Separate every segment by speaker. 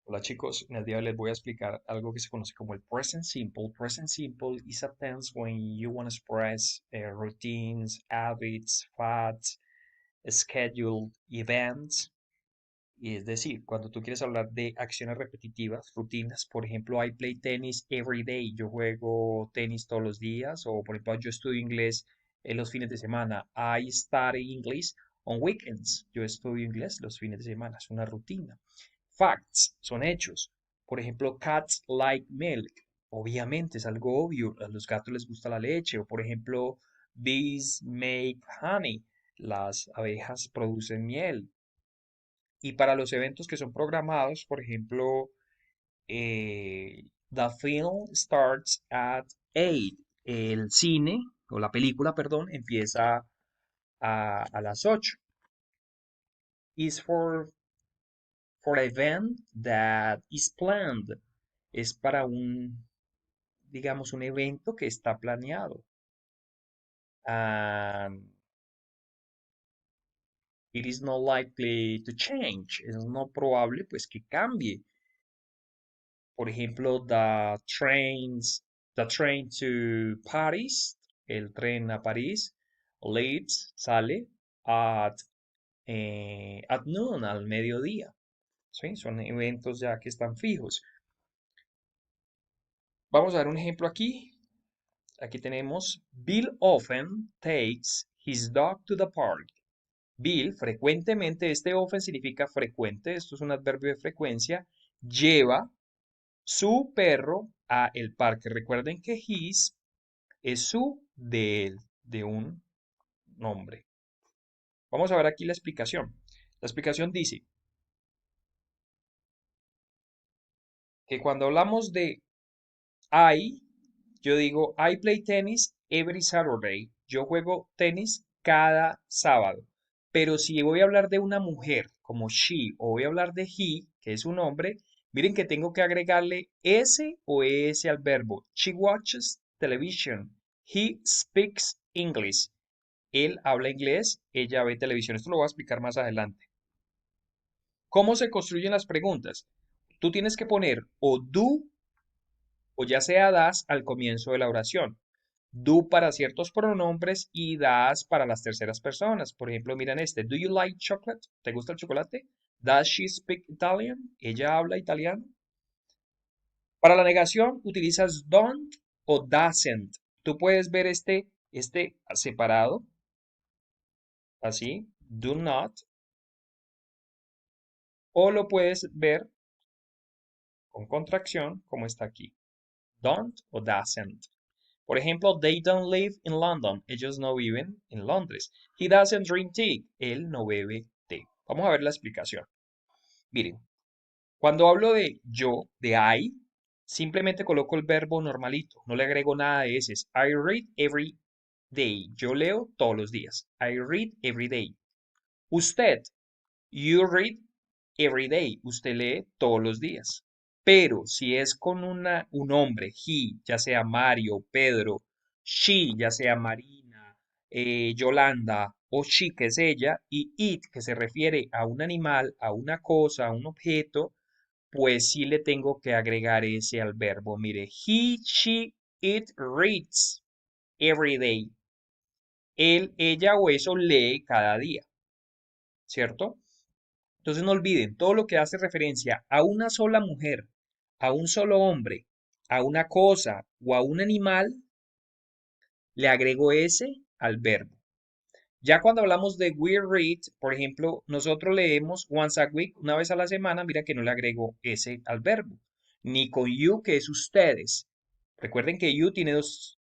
Speaker 1: Hola chicos, en el día de hoy les voy a explicar algo que se conoce como el present simple. Present simple is a tense when you want to express routines, habits, facts, scheduled events. Y es decir, cuando tú quieres hablar de acciones repetitivas, rutinas, por ejemplo, I play tennis every day, yo juego tenis todos los días, o por ejemplo, yo estudio inglés en los fines de semana, I study English on weekends, yo estudio inglés los fines de semana, es una rutina. Facts son hechos. Por ejemplo, cats like milk. Obviamente es algo obvio. A los gatos les gusta la leche. O por ejemplo, bees make honey. Las abejas producen miel. Y para los eventos que son programados, por ejemplo, the film starts at 8. El cine, o la película, perdón, empieza a las 8. Is for an event that is planned. Es para digamos, un evento que está planeado. And it is not likely to change. Es no probable, pues, que cambie. Por ejemplo, the train to Paris, el tren a París, leaves, sale at noon, al mediodía. ¿Sí? Son eventos ya que están fijos. Vamos a dar un ejemplo aquí. Aquí tenemos, Bill often takes his dog to the park. Bill, frecuentemente, este often significa frecuente, esto es un adverbio de frecuencia, lleva su perro a el parque. Recuerden que his es su de él, de un nombre. Vamos a ver aquí la explicación. La explicación dice que cuando hablamos de I, yo digo, I play tennis every Saturday. Yo juego tenis cada sábado. Pero si voy a hablar de una mujer como she o voy a hablar de he, que es un hombre, miren que tengo que agregarle s o es al verbo. She watches television. He speaks English. Él habla inglés, ella ve televisión. Esto lo voy a explicar más adelante. ¿Cómo se construyen las preguntas? Tú tienes que poner o do o ya sea das al comienzo de la oración. Do para ciertos pronombres y das para las terceras personas. Por ejemplo, miren este. Do you like chocolate? ¿Te gusta el chocolate? Does she speak Italian? ¿Ella habla italiano? Para la negación utilizas don't o doesn't. Tú puedes ver este separado, así, do not, o lo puedes ver con contracción, como está aquí. Don't o doesn't. Por ejemplo, they don't live in London. Ellos no viven en Londres. He doesn't drink tea. Él no bebe té. Vamos a ver la explicación. Miren, cuando hablo de yo, de I, simplemente coloco el verbo normalito. No le agrego nada de ese. I read every day. Yo leo todos los días. I read every day. Usted, you read every day. Usted lee todos los días. Pero si es con un hombre, he, ya sea Mario, Pedro, she, ya sea Marina, Yolanda, o she, que es ella, y it, que se refiere a un animal, a una cosa, a un objeto, pues sí le tengo que agregar ese al verbo. Mire, he, she, it reads every day. Él, ella o eso lee cada día, ¿cierto? Entonces no olviden, todo lo que hace referencia a una sola mujer, a un solo hombre, a una cosa o a un animal, le agrego ese al verbo. Ya cuando hablamos de we read, por ejemplo, nosotros leemos once a week, una vez a la semana, mira que no le agrego ese al verbo. Ni con you, que es ustedes. Recuerden que you tiene dos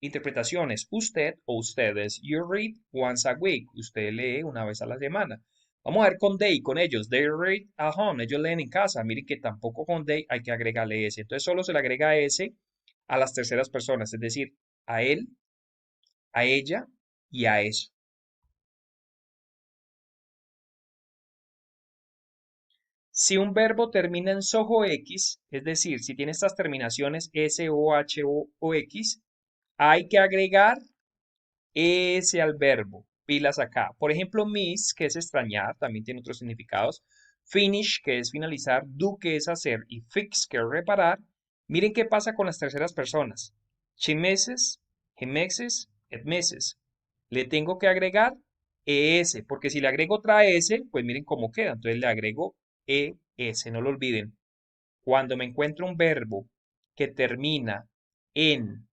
Speaker 1: interpretaciones, usted o ustedes. You read once a week. Usted lee una vez a la semana. Vamos a ver con they, con ellos. They read at home. Ellos leen en casa. Miren que tampoco con they hay que agregarle ese. Entonces solo se le agrega ese a las terceras personas, es decir, a él, a ella y a eso. Si un verbo termina en SOH o X, es decir, si tiene estas terminaciones S, O, H, o X, hay que agregar ese al verbo. Pilas acá. Por ejemplo, miss, que es extrañar, también tiene otros significados. finish, que es finalizar, do, que es hacer, y fix, que es reparar. Miren qué pasa con las terceras personas. She messes, he messes, it messes. Le tengo que agregar ES, porque si le agrego otra S, pues miren cómo queda. Entonces le agrego ES, no lo olviden. Cuando me encuentro un verbo que termina en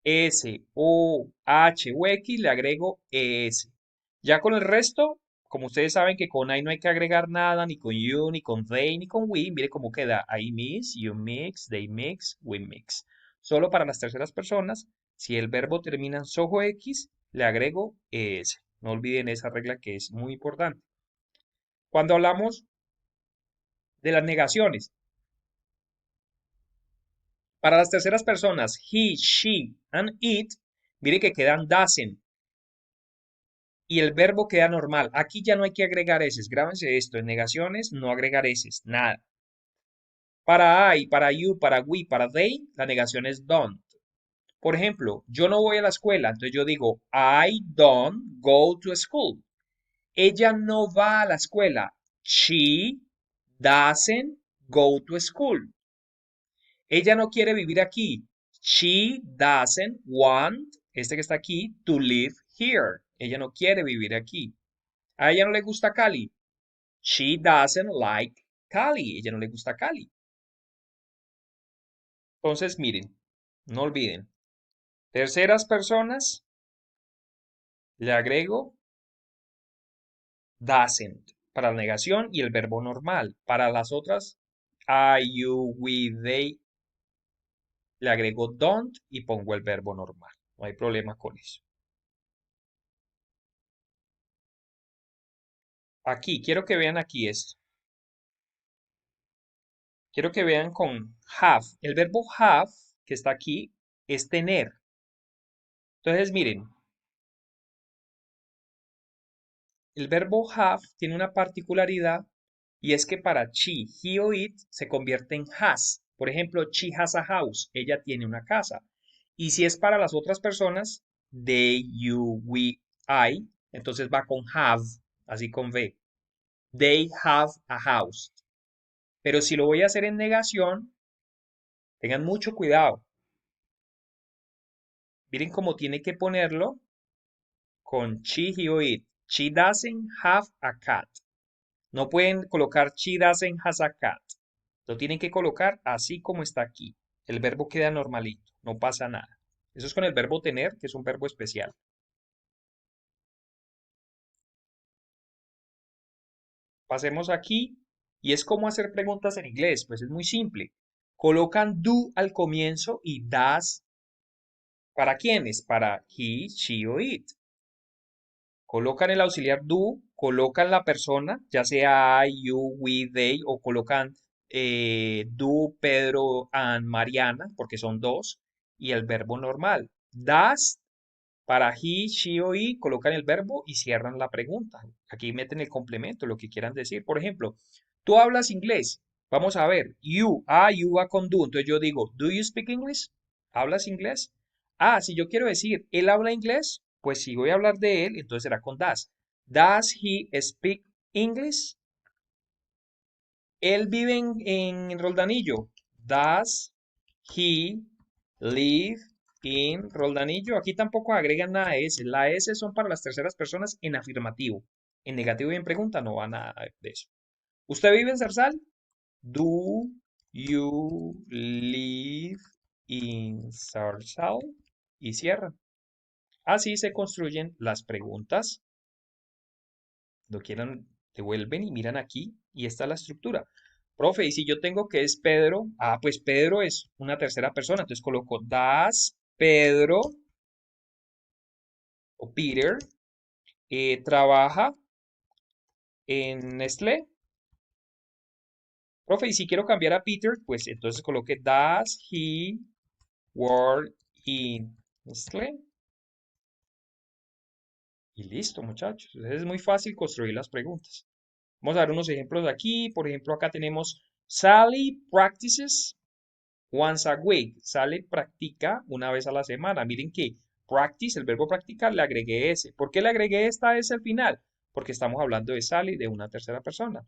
Speaker 1: S, O, H o X, le agrego ES. Ya con el resto, como ustedes saben que con I no hay que agregar nada, ni con you, ni con they, ni con we, mire cómo queda. I mix, you mix, they mix, we mix. Solo para las terceras personas, si el verbo termina en SOHO X, le agrego ES. No olviden esa regla que es muy importante. Cuando hablamos de las negaciones, para las terceras personas, he, she, and it, mire que quedan doesn't y el verbo queda normal. Aquí ya no hay que agregar eses. Grábense esto. En negaciones, no agregar eses. Nada. Para I, para you, para we, para they, la negación es don't. Por ejemplo, yo no voy a la escuela. Entonces yo digo, I don't go to school. Ella no va a la escuela. She doesn't go to school. Ella no quiere vivir aquí. She doesn't want, este que está aquí, to live here. Ella no quiere vivir aquí. A ella no le gusta Cali. She doesn't like Cali. Ella no le gusta Cali. Entonces, miren, no olviden. Terceras personas, le agrego doesn't para la negación y el verbo normal. Para las otras, I, you, we, they, le agrego don't y pongo el verbo normal. No hay problema con eso. Aquí, quiero que vean aquí esto. Quiero que vean con have. El verbo have, que está aquí, es tener. Entonces, miren, el verbo have tiene una particularidad y es que para she, he o it se convierte en has. Por ejemplo, she has a house. Ella tiene una casa. Y si es para las otras personas, they, you, we, I, entonces va con have, así con V. They have a house. Pero si lo voy a hacer en negación, tengan mucho cuidado. Miren cómo tiene que ponerlo con she, he o it. She doesn't have a cat. No pueden colocar she doesn't has a cat. Lo tienen que colocar así como está aquí. El verbo queda normalito, no pasa nada. Eso es con el verbo tener, que es un verbo especial. Pasemos aquí y es como hacer preguntas en inglés, pues es muy simple. Colocan do al comienzo y does ¿para quiénes? Para he, she o it. Colocan el auxiliar do, colocan la persona, ya sea I, you, we, they, o colocan do, Pedro, and Mariana, porque son dos, y el verbo normal. Das, para he, she o it, colocan el verbo y cierran la pregunta. Aquí meten el complemento, lo que quieran decir. Por ejemplo, tú hablas inglés. Vamos a ver, you va con do. Entonces yo digo, do you speak English? ¿Hablas inglés? Ah, si yo quiero decir, ¿él habla inglés? Pues si voy a hablar de él, entonces será con does. Does he speak English? Él vive en Roldanillo. Does he live in Roldanillo? Aquí tampoco agregan nada de S. La S son para las terceras personas en afirmativo. En negativo y en pregunta no va nada de eso. ¿Usted vive en Zarzal? Do you live in Zarzal? Y cierran. Así se construyen las preguntas. Lo quieran, devuelven y miran aquí y está la estructura. Profe, y si yo tengo que es Pedro, pues Pedro es una tercera persona, entonces coloco das Pedro o Peter trabaja en Nestlé. Profe, y si quiero cambiar a Peter, pues entonces coloque does he work in Nestlé. Y listo, muchachos. Entonces es muy fácil construir las preguntas. Vamos a dar unos ejemplos aquí. Por ejemplo, acá tenemos Sally practices once a week. Sally practica una vez a la semana. Miren que practice, el verbo practicar, le agregué ese. ¿Por qué le agregué esta S al final? porque estamos hablando de Sally de una tercera persona.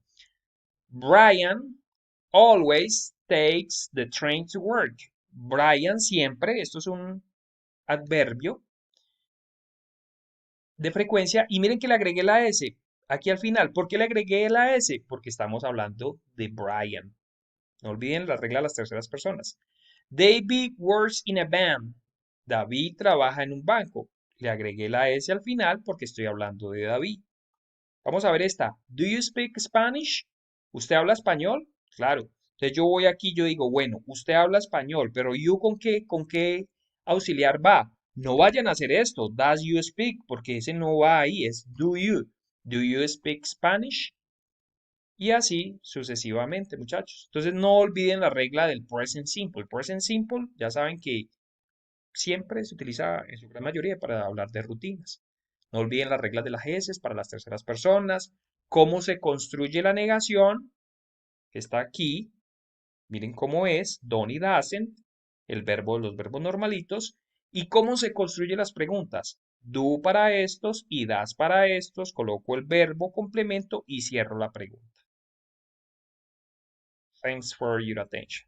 Speaker 1: Brian always takes the train to work. Brian siempre, esto es un adverbio de frecuencia, y miren que le agregué la S aquí al final. ¿Por qué le agregué la S? Porque estamos hablando de Brian. No olviden la regla de las terceras personas. David works in a bank. David trabaja en un banco. Le agregué la S al final porque estoy hablando de David. Vamos a ver esta. Do you speak Spanish? ¿Usted habla español? Claro. Entonces yo voy aquí, yo digo, bueno, usted habla español, pero ¿you con qué auxiliar va? No vayan a hacer esto, does you speak, porque ese no va ahí, es do you. Do you speak Spanish? Y así sucesivamente, muchachos. Entonces no olviden la regla del present simple. Present simple, ya saben que siempre se utiliza en su gran mayoría para hablar de rutinas. No olviden las reglas de las S para las terceras personas, cómo se construye la negación, que está aquí. Miren cómo es, don y doesn't, los verbos normalitos, y cómo se construyen las preguntas. Do para estos y das para estos, coloco el verbo complemento y cierro la pregunta. Thanks for your attention.